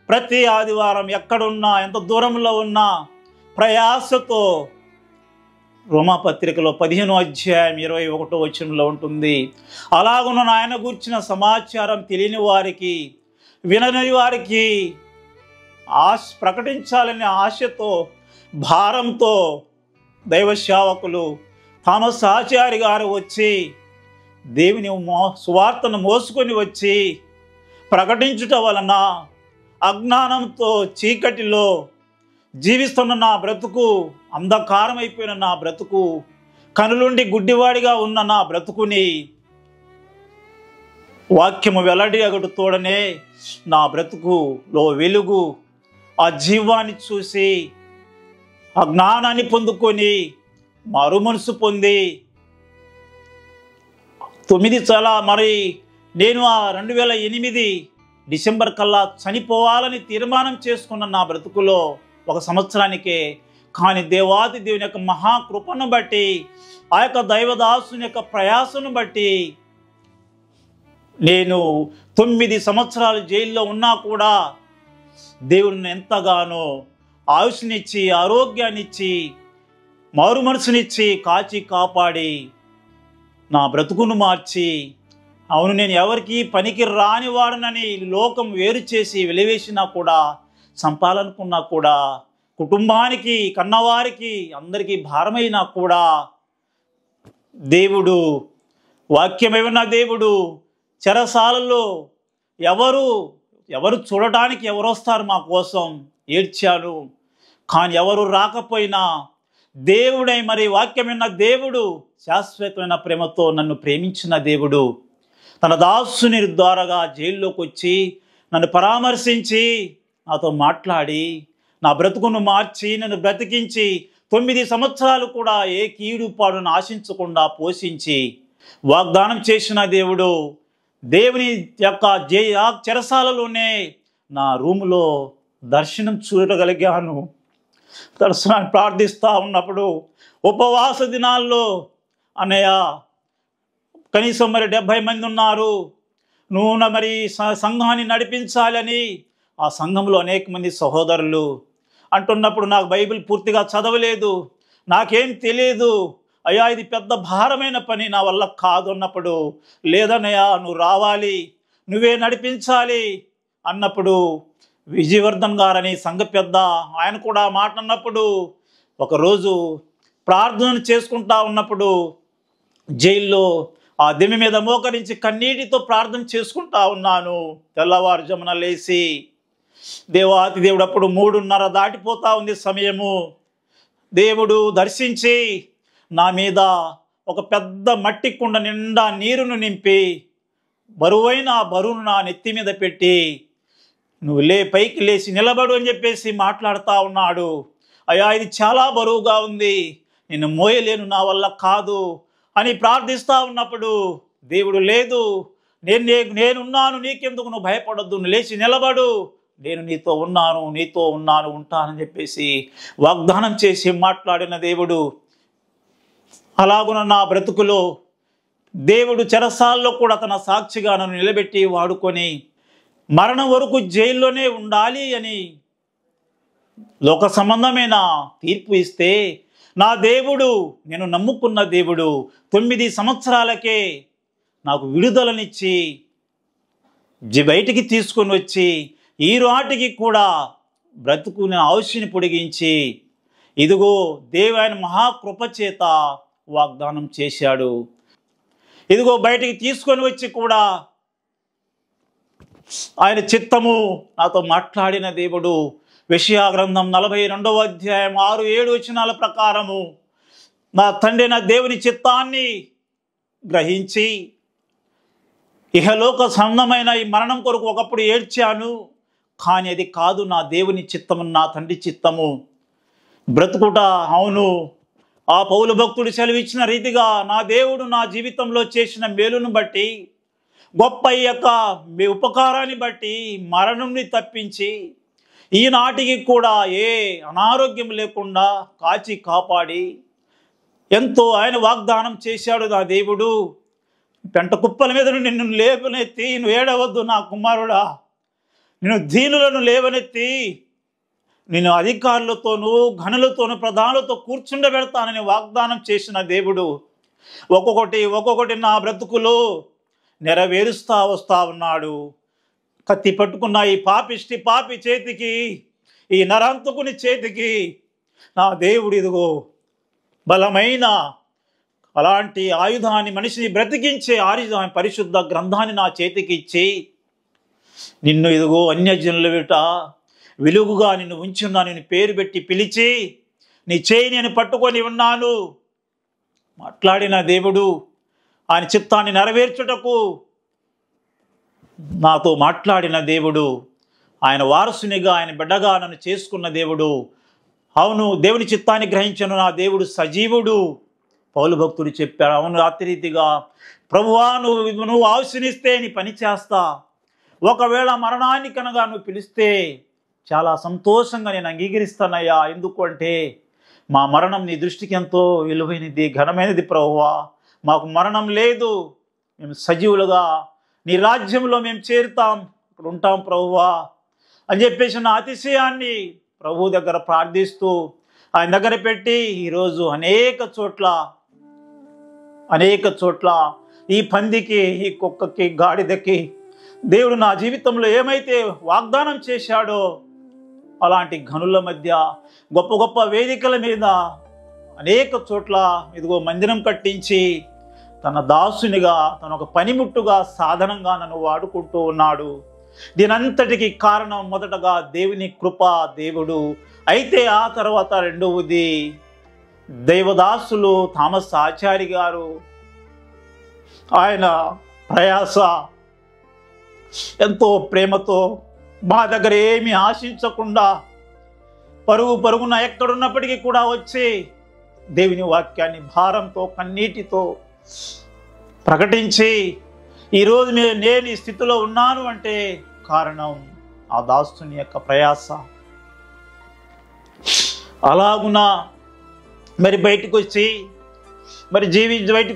Speaker 2: ప్రతి ఆదివారం ఎక్కడున్నా, ఎంత దూరంలో ఉన్నా ప్రయాసతో, రోమాపత్రికలో 15వ అధ్యాయం 21వ వచనంలో ఉంటుంది, అలాగున్న ఆయన గూర్చిన సమాచారం తెలియని వారికి, వినని వారికి ప్రకటించాలనే ఆశతో, భారంతో దైవ సేవకులు థామస్ ఆచారి గారు వచ్చి దేవుని సువార్తను మోసుకొని వచ్చి ప్రకటించుట వలన అజ్ఞానంతో చీకటిలో జీవిస్తున్న నా బ్రతుకు, అంధకారం అయిపోయిన నా బ్రతుకు, కనులుండి గుడ్డివాడిగా ఉన్న నా బ్రతుకుని వాక్యము వెల్లడి అగడుతోడనే నా బ్రతుకులో వెలుగు, ఆ జీవాన్ని చూసి ఆ జ్ఞానాన్ని పొందుకొని మారు మనసు పొంది 9 మరి నేను ఆ 2008 డిసెంబర్ కల్లా చనిపోవాలని తీర్మానం చేసుకున్న నా బ్రతుకులో 1 సంవత్సరానికే, కానీ దేవాది దేవుని యొక్క మహాకృపను బట్టి, ఆ యొక్క దైవదాసుని యొక్క ప్రయాసను బట్టి నేను 9 సంవత్సరాలు జైల్లో ఉన్నా కూడా దేవుడిని ఎంతగానో ఆయుష్నిచ్చి, ఆరోగ్యాన్నిచ్చి, మారు మనసునిచ్చి, కాచి కాపాడి నా బ్రతుకును మార్చి, అవును నేను ఎవరికి పనికి రానివాడనని లోకం వేరు చేసి వెలివేసినా కూడా, చంపాలనుకున్నా కూడా, కుటుంబానికి, కన్నవారికి అందరికీ భారమైనా కూడా దేవుడు, వాక్యమైన దేవుడు, చెరసాలలో ఎవరు చూడటానికి ఎవరు వస్తారు మా కోసం ఏడ్చాను. కానీ ఎవరు రాకపోయినా దేవుడై, మరి వాక్యమైన దేవుడు, శాశ్వతమైన ప్రేమతో నన్ను ప్రేమించిన దేవుడు తన దాసుని ద్వారాగా జైల్లోకి వచ్చి నన్ను పరామర్శించి నాతో మాట్లాడి నా బ్రతుకును మార్చి నన్ను బ్రతికించి 9 సంవత్సరాలు కూడా ఏ కీడు పాడును ఆశించకుండా పోషించి వాగ్దానం చేసిన దేవుడు. దేవుని యొక్క చెరసాలలోనే నా రూములో దర్శనం చూడగలిగాను. దర్శనాన్ని ప్రార్థిస్తూ ఉన్నప్పుడు ఉపవాస దినాల్లో, అన్నయ్య కనీసం మరి 70 మంది ఉన్నారు, నువ్వు మరి సంఘాన్ని నడిపించాలని ఆ సంఘంలో అనేక మంది సహోదరులు అంటున్నప్పుడు నాకు బైబిల్ పూర్తిగా చదవలేదు, నాకేం తెలియదు, అయ్యా ఇది పెద్ద భారమైన పని నా వల్ల కాదు అన్నప్పుడు, లేదన్నయ్యా నువ్వు రావాలి, నువ్వే నడిపించాలి అన్నప్పుడు విజయవర్ధన్ గారని సంఘ పెద్ద ఆయన కూడా మాట్లాడినప్పుడు, ఒకరోజు ప్రార్థన చేసుకుంటా ఉన్నప్పుడు జైల్లో ఆ దిమ్మి మీద మోకరించి కన్నీటితో ప్రార్థన చేసుకుంటా ఉన్నాను. తెల్లవారుజామున లేచి దేవాతి దేవుడు, అప్పుడు 3:30 దాటిపోతా ఉంది సమయము, దేవుడు దర్శించి నా మీద ఒక పెద్ద మట్టి కుండ నిండా నీరును నింపి బరువైన బరువును నా నెత్తి మీద పెట్టి, నువ్వు పైకి లేచి నిలబడు అని చెప్పేసి మాట్లాడుతూ ఉన్నాడు. అయ్యా ఇది చాలా బరువుగా ఉంది, నేను మోయలేను, నా వల్ల కాదు అని ప్రార్థిస్తూ ఉన్నప్పుడు దేవుడు, లేదు నేనున్నాను, నీకెందుకు నువ్వు భయపడొద్దు, నువ్వు లేచి నిలబడు, నేను నీతో ఉన్నాను ఉంటానని చెప్పేసి వాగ్దానం చేసి మాట్లాడిన దేవుడు. అలాగున నా బ్రతుకులో దేవుడు చెరసాల్లో కూడా తన సాక్షిగా నన్ను నిలబెట్టి వాడుకొని మరణం వరకు జైల్లోనే ఉండాలి అని లోక సంబంధమైన తీర్పు ఇస్తే, నా దేవుడు, నేను నమ్ముకున్న దేవుడు 9 సంవత్సరాలకే నాకు విడుదలనిచ్చి బయటికి తీసుకొని వచ్చి ఈ రాటికి కూడా బ్రతుకుని ఆయుష్ని పొడిగించి, ఇదిగో దేవుని మహాకృప చేత వాగ్దానం చేశాడు. ఇదిగో బయటికి తీసుకొని వచ్చి కూడా ఆయన చిత్తము నాతో మాట్లాడిన దేవుడు. యెషయా గ్రంథం 42వ అధ్యాయం 6-7 వచనాల ప్రకారము నా తండ్రి నా దేవుని చిత్తాన్ని గ్రహించి, ఇహలోక సంబంధమైన ఈ మరణం కొరకు ఒకప్పుడు ఏడ్చాను, కానీ అది కాదు నా దేవుని చిత్తము, నా తండ్రి చిత్తము బ్రతుకుట. అవును, ఆ పౌలు భక్తుడు సెలవిచ్చిన రీతిగా నా దేవుడు నా జీవితంలో చేసిన మేలును బట్టి, గొప్ప యొక్క ఉపకారాన్ని బట్టి మరణంని తప్పించి ఈనాటికి కూడా ఏ అనారోగ్యం లేకుండా కాచి కాపాడి ఎంతో ఆయన వాగ్దానం చేశాడు నా దేవుడు. పెంట కుప్పల మీద నిన్ను లేవనెత్తి, నువ్వు ఏడవద్దు నా కుమారుడా, నేను దీనులను లేవనెత్తి నేను అధికారులతోనూ ఘనులతోనూ ప్రధానులతో కూర్చుండబెడతానని వాగ్దానం చేసిన దేవుడు ఒక్కొక్కటి నా బ్రతుకులో నెరవేరుస్తా వస్తా ఉన్నాడు. కత్తి పట్టుకున్న ఈ పాపి చేతికి, ఈ నరాంతకుని చేతికి నా దేవుడు ఇదిగో బలమైన అలాంటి ఆయుధాన్ని, మనిషిని బ్రతికించే ఆయుధాన్ని, పరిశుద్ధ గ్రంథాన్ని నా చేతికి ఇచ్చి, నిన్ను ఇదిగో అన్యజనుల విట వెలుగుగా నిన్ను ఉంచున్నా, నేను పేరు పెట్టి పిలిచి నీ చేయి నేను పట్టుకొని ఉన్నాను మాట్లాడిన దేవుడు. ఆయన చిత్తాన్ని నెరవేర్చుటకు నాతో మాట్లాడిన దేవుడు, ఆయన వారసునిగా, ఆయన బిడ్డగా నన్ను చేసుకున్న దేవుడు. అవును, దేవుని చిత్తాన్ని గ్రహించను నా దేవుడు సజీవుడు. పౌలు భక్తుడు చెప్పాడు, అవును రాత్రిరీతిగా ప్రభువా నువ్వు ఆశనిస్తే నీ పని చేస్తా, ఒకవేళ మరణాన్ని కనుక నువ్వు పిలిస్తే చాలా సంతోషంగా నేను అంగీకరిస్తానయ్యా. ఎందుకంటే మా మరణం నీ దృష్టికి ఎంతో విలువైనది, ఘనమైనది ప్రభువా. మాకు మరణం లేదు, మేము సజీవులుగా నీ రాజ్యంలో మేము చేరుతాం, ఇక్కడ ఉంటాం ప్రభువా అని చెప్పేసి నా అతిశయాన్ని ప్రభు దగ్గర ప్రార్థిస్తూ ఆయన దగ్గర పెట్టి ఈరోజు అనేక చోట్ల ఈ పందికి, ఈ కుక్కకి, గాడిదకి దేవుడు నా జీవితంలో ఏమైతే వాగ్దానం చేశాడో అలాంటి గనుల మధ్య, గొప్ప గొప్ప వేదికల మీద అనేక చోట్ల ఇదిగో మందిరం కట్టించి తన దాసునిగా, తన ఒక పనిముట్టుగా, సాధనంగా నన్ను వాడుకుంటూ ఉన్నాడు. దీనంతటికి కారణం మొదటగా దేవుని కృప, దేవుడు. అయితే ఆ తర్వాత రెండవది దైవదాసులు థామస్ ఆచారి గారు, ఆయన ప్రయాస ఎంతో ప్రేమతో మా దగ్గర ఏమీ ఆశించకుండా పరుగున ఎక్కడున్నప్పటికీ కూడా వచ్చి దేవుని వాక్యాన్ని భారంతో, కన్నీటితో ప్రకటించి ఈరోజు నేను ఈ స్థితిలో ఉన్నాను అంటే కారణం ఆ దాసుని యొక్క ప్రయాస. అలాగున మరి బయటకు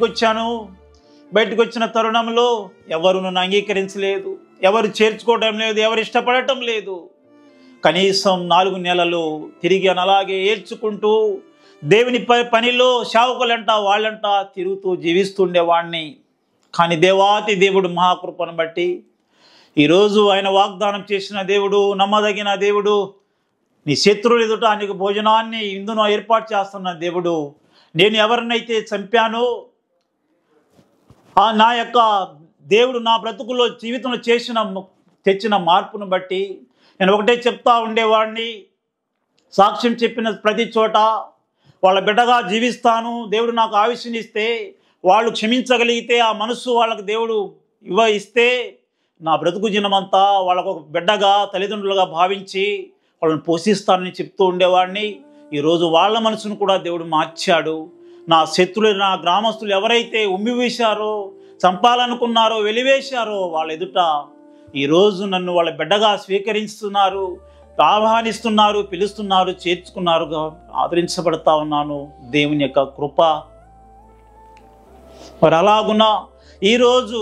Speaker 2: వచ్చాను. బయటకు వచ్చిన తరుణంలో ఎవరు నన్ను అంగీకరించలేదు, ఎవరు చేర్చుకోవడం లేదు, ఎవరు ఇష్టపడటం లేదు. కనీసం 4 నెలలు తిరిగి అలాగే ఏడ్చుకుంటూ దేవుని పనిలో సేవకులంట వాళ్ళంట తిరుగుతూ జీవిస్తుండేవాడిని. కానీ దేవాతి దేవుడు మహాకృపను బట్టి ఈరోజు ఆయన వాగ్దానం చేసిన దేవుడు, నమ్మదగిన దేవుడు, నీ శత్రువులు ఎదుట నీకు భోజనాన్ని, ఇందును ఏర్పాటు చేస్తున్న దేవుడు. నేను ఎవరినైతే చంపానో నా యొక్క దేవుడు నా బ్రతుకులో జీవితంలో తెచ్చిన మార్పును బట్టి నేను ఒకటే చెప్తా ఉండేవాడిని, సాక్ష్యం చెప్పిన ప్రతి చోట వాళ్ళ బిడ్డగా జీవిస్తాను. దేవుడు నాకు ఆయుష్నిస్తే, వాళ్ళు క్షమించగలిగితే, ఆ మనస్సు వాళ్ళకు దేవుడు ఇస్తే నా బ్రతుకు జనమంతా వాళ్ళకు ఒక బిడ్డగా, తల్లిదండ్రులుగా భావించి వాళ్ళని పోషిస్తానని చెప్తూ ఉండేవాడిని. ఈరోజు వాళ్ళ మనసును కూడా దేవుడు మార్చాడు. నా శత్రులు, నా గ్రామస్తులు ఎవరైతే ఉమ్మివేశారో, చంపాలనుకున్నారో, వెలివేశారో వాళ్ళ ఎదుట ఈరోజు నన్ను వాళ్ళ బిడ్డగా స్వీకరిస్తున్నారు, ఆహ్వానిస్తున్నారు, పిలుస్తున్నారు, చేర్చుకున్నారుగా ఆదరించబడతా ఉన్నాను. దేవుని యొక్క కృప. మరి అలాగున్న ఈరోజు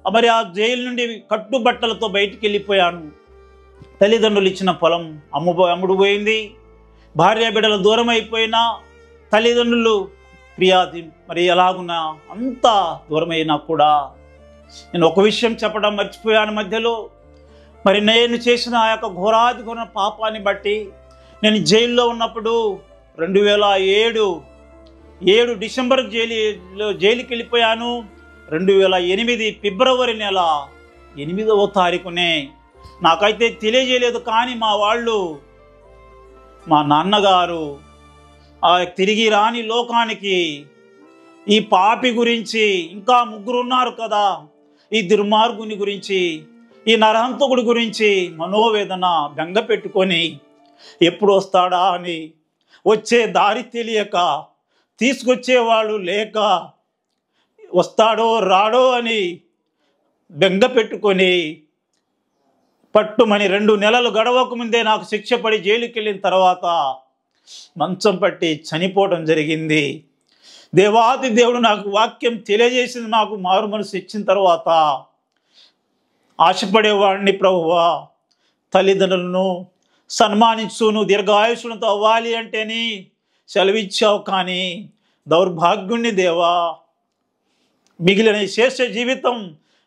Speaker 2: మరి ఆ జైలు నుండి కట్టుబట్టలతో బయటికి వెళ్ళిపోయాను. తల్లిదండ్రులు ఇచ్చిన పొలం అమ్ముడు పోయింది. భార్య బిడ్డలు దూరం అయిపోయినా, తల్లిదండ్రులు ప్రియాది మరి ఎలాగున్నా అంత దూరమైనా కూడా నేను ఒక విషయం చెప్పడం మర్చిపోయాను మధ్యలో. మరి నేను చేసిన ఆ యొక్క ఘోర పాపాన్ని బట్టి నేను జైల్లో ఉన్నప్పుడు 2007 డిసెంబర్ జైలుకి వెళ్ళిపోయాను. 2008 ఫిబ్రవరి నెల 8వ తారీఖునే నాకైతే తెలియజేయలేదు. కానీ మా నాన్నగారు తిరిగి రాని లోకానికి ఈ పాపి గురించి, ఇంకా 3 ఉన్నారు కదా, ఈ దుర్మార్గుని గురించి, ఈ నరహంతకుడి గురించి మనోవేదన బెంగ పెట్టుకొని ఎప్పుడు వస్తాడా అని, వచ్చే దారి తెలియక, తీసుకొచ్చేవాళ్ళు లేక, వస్తాడో రాడో అని బెంగ పెట్టుకొని పట్టుమని 2 నెలలు గడవక ముందే నాకు శిక్ష పడి జైలుకి వెళ్ళిన తర్వాత మంచం పట్టి చనిపోవడం జరిగింది. దేవాది దేవుడు నాకు వాక్యం తెలియజేసింది. నాకు మారు మనసు ఇచ్చిన తర్వాత ఆశపడేవాడిని, ప్రభువా తల్లిదండ్రులను సన్మానించు, నువ్వు దీర్ఘాయుషులతో అవ్వాలి అంటేని సెలవిచ్చావు. కానీ దౌర్భాగ్యుణ్ణి దేవా, మిగిలిన శేష జీవితం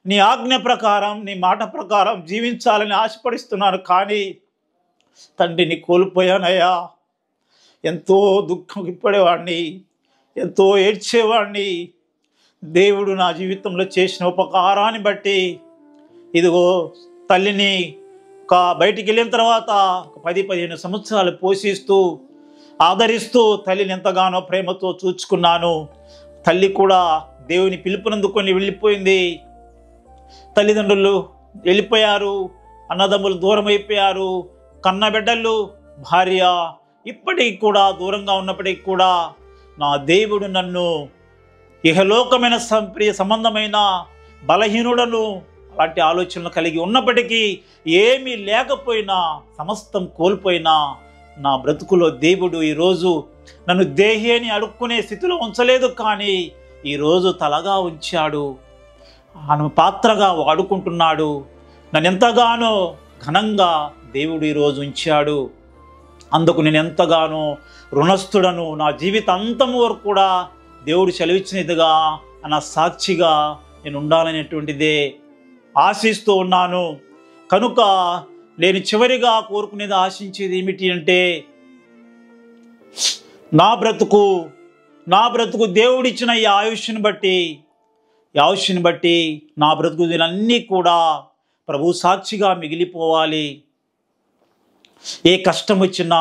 Speaker 2: నీ ఆజ్ఞ ప్రకారం, నీ మాట ప్రకారం జీవించాలని ఆశపడిస్తున్నాను. కానీ తండ్రిని కోల్పోయానయ్యా. ఎంతో దుఃఖం పడేవాడిని, ఎంతో ఏడ్చేవాడిని. దేవుడు నా జీవితంలో చేసిన ఉపకారాన్ని బట్టి ఇదిగో తల్లిని బయటికి వెళ్ళిన తర్వాత 10-15 సంవత్సరాలు పోషిస్తూ ఆదరిస్తూ తల్లిని ఎంతగానో ప్రేమతో చూచుకున్నాను. తల్లి కూడా దేవుని పిలుపునందుకొని వెళ్ళిపోయింది. తల్లిదండ్రులు వెళ్ళిపోయారు, అన్నదమ్ములు దూరం అయిపోయారు, కన్నబిడ్డలు, భార్య ఇప్పటికి కూడా దూరంగా ఉన్నప్పటికీ కూడా నా దేవుడు నన్ను ఇహలోకమైన ప్రియ సంబంధమైన బలహీనుడను అలాంటి ఆలోచనలు కలిగి ఉన్నప్పటికీ, ఏమీ లేకపోయినా, సమస్తం కోల్పోయినా నా బ్రతుకులో దేవుడు ఈరోజు నన్ను దేహి అని అడుక్కునే స్థితిలో ఉంచలేదు. కానీ ఈరోజు తలగా ఉంచాడు. ఆయన పాత్రగా వాడుకుంటున్నాడు. నన్ను ఎంతగానో ఘనంగా దేవుడు ఈరోజు ఉంచాడు. అందుకు నేను ఎంతగానో రుణస్థుడను. నా జీవితాంతం వరకు కూడా దేవుడు సెలవిచ్చినదిగా నా సాక్షిగా నేను ఉండాలనేటువంటిదే ఆశిస్తూ ఉన్నాను. కనుక నేను చివరిగా కోరుకునేది, ఆశించేది ఏమిటి అంటే, నా బ్రతుకు దేవుడిచ్చిన ఈ ఆయుష్ని బట్టి నా బ్రతుకు దీనన్నీ కూడా ప్రభు సాక్షిగా మిగిలిపోవాలి. ఏ కష్టం వచ్చినా,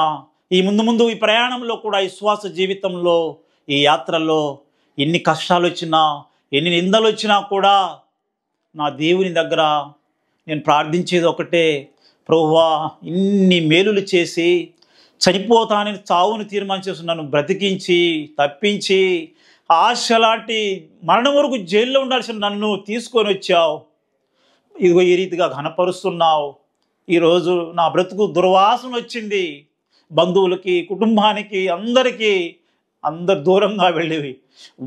Speaker 2: ఈ ముందు ఈ ప్రయాణంలో కూడా, విశ్వాస జీవితంలో, ఈ యాత్రలో ఎన్ని కష్టాలు వచ్చినా, ఎన్ని నిందలు వచ్చినా కూడా నా దేవుని దగ్గర నేను ప్రార్థించేది ఒకటే, ప్రభువా ఇన్ని మేలులు చేసి చనిపోతానని చావును తీర్మానించేసి నన్ను బ్రతికించి తప్పించి ఆశ లాంటి మరణం వరకు జైల్లో ఉండాల్సిన నన్ను తీసుకొని వచ్చావు. ఇదిగో ఈ రీతిగా ఘనపరుస్తున్నావు. ఈరోజు నా బ్రతుకు దుర్వాసన వచ్చింది. బంధువులకి, కుటుంబానికి, అందరు దూరంగా వెళ్ళేవి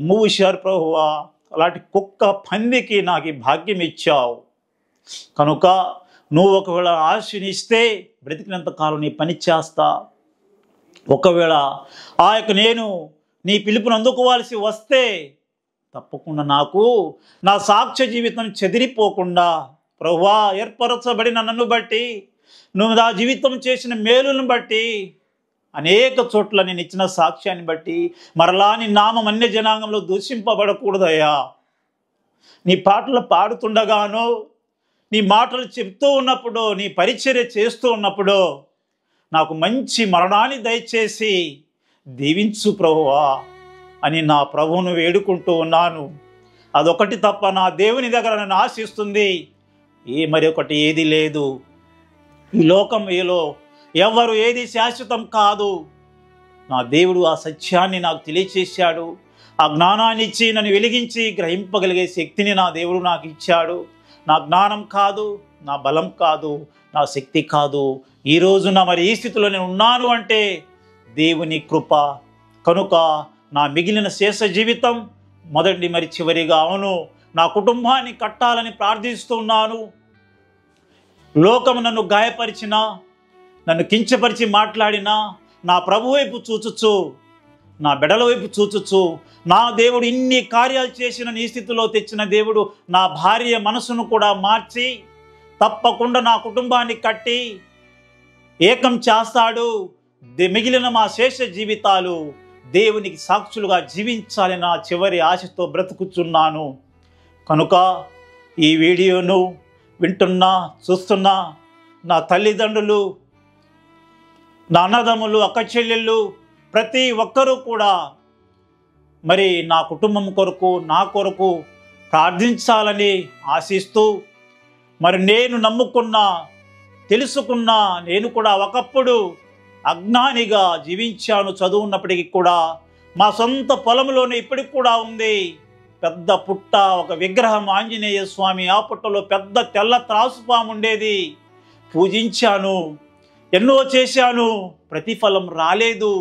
Speaker 2: మూసారు ప్రభువా. అలాంటి కుక్క పందికి నాకు ఈ భాగ్యం ఇచ్చావు. కనుక నువ్వు ఒకవేళ ఆశనిస్తే బ్రతికినంత కాలం నీ పని చేస్తా. ఒకవేళ నేను నీ పిలుపును అందుకోవాల్సి వస్తే తప్పకుండా నా సాక్ష్య జీవితం చెదిరిపోకుండా ప్రభువా ఏర్పరచబడిన నన్ను బట్టి, నువ్వు నా జీవితం చేసిన మేలును బట్టి, అనేక చోట్ల నేను ఇచ్చిన సాక్ష్యాన్ని బట్టి మరలా నీ నామం అన్య జనాంగంలో దూషింపబడకూడదయ్యా. నీ పాటలు పాడుతుండగానో, నీ మాటలు చెప్తూ ఉన్నప్పుడు, నీ పరిచర్య చేస్తూ ఉన్నప్పుడు నాకు మంచి మరణాన్ని దయచేసి దీవించు ప్రభువా అని నా ప్రభువును వేడుకుంటూ ఉన్నాను. అదొకటి తప్ప నా దేవుని దగ్గర నన్ను ఆశిస్తుంది మరొకటి ఏది లేదు. ఈ లోకంలో ఎవరు ఏది శాశ్వతం కాదు. నా దేవుడు ఆ సత్యాన్ని నాకు తెలియచేశాడు. ఆ జ్ఞానాన్ని ఇచ్చి నన్ను వెలిగించి గ్రహింపగలిగే శక్తిని నా దేవుడు నాకు ఇచ్చాడు. నా జ్ఞానం కాదు, నా బలం కాదు, నా శక్తి కాదు. ఈ రోజున మరి ఈ స్థితిలో నేను ఉన్నాను అంటే దేవుని కృప. కనుక నా మిగిలిన శేష జీవితం మొదటి మరి చివరిగా అవును నా కుటుంబాన్ని కట్టాలని ప్రార్థిస్తున్నాను. లోకం నన్ను గాయపరిచినా, నన్ను కించపరిచి మాట్లాడినా, నా ప్రభు వైపు చూచుచు, నా బిడ్డల వైపు చూచుచు, నా దేవుడు ఇన్ని కార్యాలు చేసిన నీ స్థితిలో తెచ్చిన దేవుడు నా భార్య మనసును కూడా మార్చి తప్పకుండా నా కుటుంబాన్ని కట్టి ఏకం చేస్తాడు. మిగిలిన మా శేష జీవితాలు దేవునికి సాక్షులుగా జీవించాలని నా చివరి ఆశతో బ్రతుకుచున్నాను. కనుక ఈ వీడియోను వింటున్నా, చూస్తున్నా నా తల్లిదండ్రులు, నా అన్నదమ్ములు, అక్క చెల్లెళ్ళు, ప్రతి ఒక్కరూ కూడా మరి నా కుటుంబం కొరకు, నా కొరకు ప్రార్థించాలని ఆశిస్తూ, మరి నేను నమ్ముకున్నా, తెలుసుకున్నా, నేను కూడా ఒకప్పుడు అజ్ఞానిగా జీవించాను. చదువున్నప్పటికీ కూడా మా సొంత పొలంలోనే ఇప్పటికి కూడా ఉంది పెద్ద పుట్ట, ఒక విగ్రహం, ఆంజనేయ స్వామి. ఆ పుట్టలో పెద్ద తెల్ల త్రాసుపాము ఉండేది. పూజించాను, ఎన్నో చేశాను, ప్రతిఫలం రాలేదు.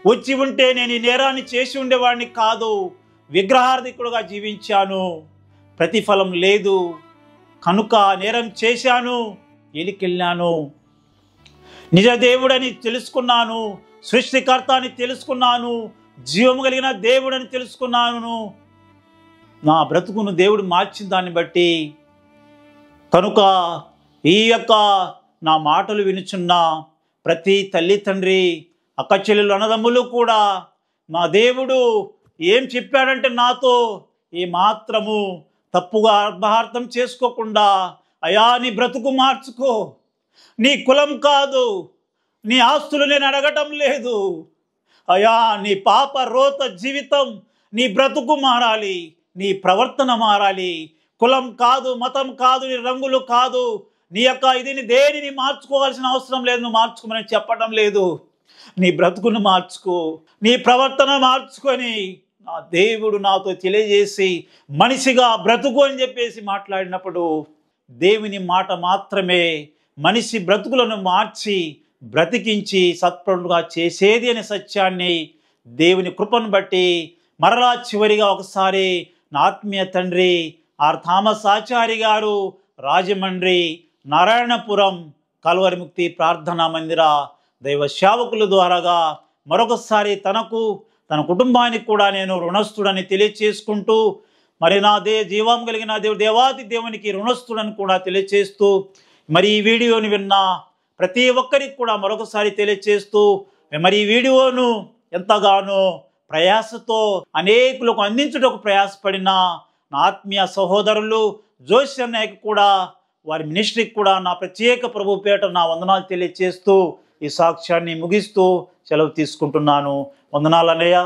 Speaker 2: వచ్చి ఉంటే నేను ఈ నేరాన్ని చేసి ఉండేవాడిని కాదు. విగ్రహార్థికుడుగా జీవించాను, ప్రతిఫలం లేదు. కనుక నేరం చేశాను, ఎలికెళ్ళాను. నిజ దేవుడని తెలుసుకున్నాను, సృష్టికర్త అని తెలుసుకున్నాను, జీవము కలిగిన దేవుడని తెలుసుకున్నాను. నా బ్రతుకును దేవుడు మార్చిన దాన్ని బట్టి. కనుక ఈ యొక్క నా మాటలు వినుచున్న ప్రతి తల్లి, తండ్రి, అక్క చెల్లెలు, అన్నదమ్ములు కూడా నా దేవుడు ఏం చెప్పాడంటే నాతో ఏమాత్రము తప్పుగా అర్థం చేసుకోకుండా, అయా నీ బ్రతుకు మార్చుకో, నీ కులం కాదు, నీ ఆస్తులు నేను అడగటం లేదు, అయా నీ పాప రోత జీవితం, నీ బ్రతుకు మారాలి, నీ ప్రవర్తన మారాలి. కులం కాదు, మతం కాదు, నీ రంగులు కాదు, నీ యొక్క దేనిని మార్చుకోవాల్సిన అవసరం లేదు. నువ్వు మార్చుకోమని చెప్పడం లేదు. నీ బ్రతుకును మార్చుకో, నీ ప్రవర్తన మార్చుకొని నా దేవుడు నాతో తెలియజేసి మనిషిగా బ్రతుకు అని చెప్పేసి మాట్లాడినప్పుడు దేవుని మాట మాత్రమే మనిషి బ్రతుకులను మార్చి బ్రతికించి సత్ప్రనులుగా చేసేది అనే సత్యాన్ని దేవుని కృపను బట్టి మరలా చివరిగా ఒకసారి నా ఆత్మీయ తండ్రి, ఆర్ థామస్ ఆచారి గారు, రాజమండ్రి, నారాయణపురం కల్వరిముక్తి ప్రార్థనా మందిర దైవ సేవకుల ద్వారాగా మరొకసారి తనకు, తన కుటుంబానికి కూడా నేను రుణస్థుడని తెలియచేసుకుంటూ, మరి నా జీవం కలిగిన దేవాది దేవునికి రుణస్థుడని కూడా తెలియచేస్తూ, మరి ఈ వీడియోని విన్న ప్రతి ఒక్కరికి కూడా మరొకసారి తెలియచేస్తూ, మరి ఈ వీడియోను ఎంతగానో ప్రయాసతో అనేకులకు అందించుటకు ప్రయాసపడిన నా ఆత్మీయ సహోదరులు జోషి అన్నయ్యకు కూడా, వారి మినిస్ట్రీకి కూడా నా ప్రత్యేక ప్రభు పేట నా వందనాలు తెలియచేస్తూ ఈ సాక్ష్యాన్ని ముగిస్తూ సెలవు తీసుకుంటున్నాను. వందనాలు అన్నయ్య.